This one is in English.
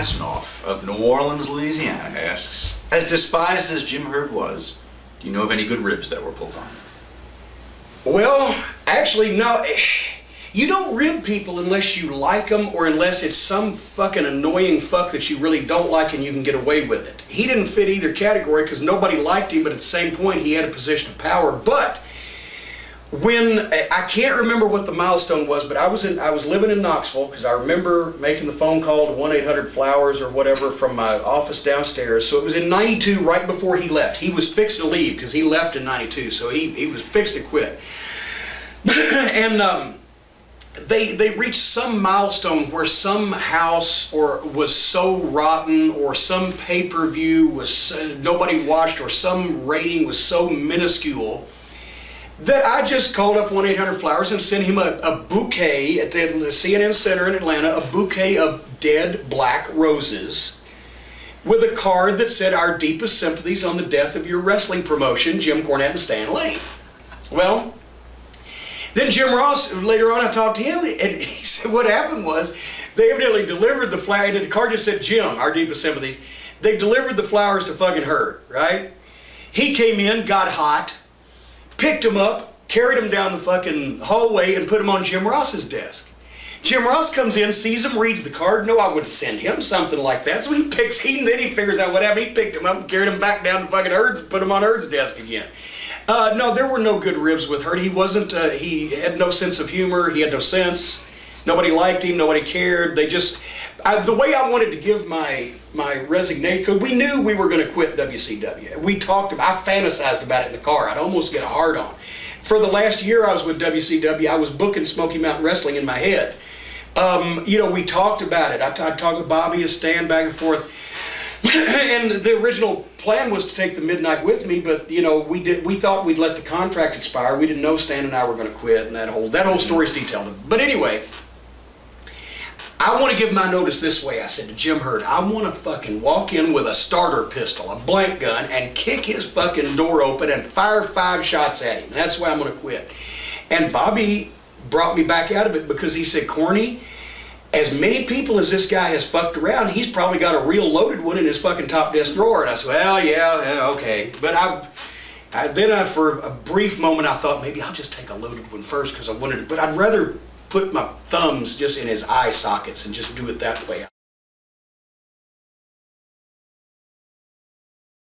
Hasanoff of New Orleans, Louisiana asks, as despised as Jim Herd was, do you know of any good ribs that were pulled on? Well, actually, no. You don't rib people unless you like them or unless it's some fucking annoying fuck that you really don't like and you can get away with it. He didn't fit either category because nobody liked him, but at the same point he had a position of power. But when, I can't remember what the milestone was, but I was living in Knoxville because I remember making the phone call to 1-800-Flowers or whatever from my office downstairs. So it was in 92, right before he left. He was fixed to leave because he left in 92, so he was fixed to quit. And they reached some milestone where some house was so rotten, or some pay-per-view was nobody watched, or some rating was so minuscule that I just called up 1-800-Flowers and sent him a bouquet at the CNN Center in Atlanta, a bouquet of dead black roses with a card that said, "Our deepest sympathies on the death of your wrestling promotion, Jim Cornette and Stan Lane." Well, then Jim Ross, later on I talked to him, and he said what happened was they evidently delivered the flower, and the card just said, "Jim, our deepest sympathies." They delivered the flowers to fucking Herd, right? He came in, got hot, picked him up, carried him down the fucking hallway, and put him on Jim Ross's desk. Jim Ross comes in, sees him, reads the card. No, I would send him something like that. So then he figures out what happened. He picked him up and carried him back down to fucking Herd, put him on Herd's desk again. No, there were no good ribs with Herd. He wasn't, he had no sense of humor. He had no sense. Nobody liked him. Nobody cared. They just, the way I wanted to give my resignation, because we knew we were going to quit WCW. We talked about, I fantasized about it in the car. I'd almost get a hard on. For the last year I was with WCW, I was booking Smoky Mountain Wrestling in my head. You know, we talked about it. I'd talk with Bobby and Stan back and forth. And the original plan was to take the Midnight with me, but you know, we thought we'd let the contract expire. We didn't know Stan and I were going to quit, and that whole story's detailed. But anyway, I want to give my notice this way. I said to Jim Herd, I want to fucking walk in with a starter pistol, a blank gun, and kick his fucking door open and fire 5 shots at him. That's why I'm going to quit. And Bobby brought me back out of it because he said, "Corny, as many people as this guy has fucked around, he's probably got a real loaded one in his fucking top desk drawer." And I said, "Well, yeah, okay." But then for a brief moment, I thought maybe I'll just take a loaded one first because I wanted to, but I'd rather put my thumbs just in his eye sockets and just do it that way.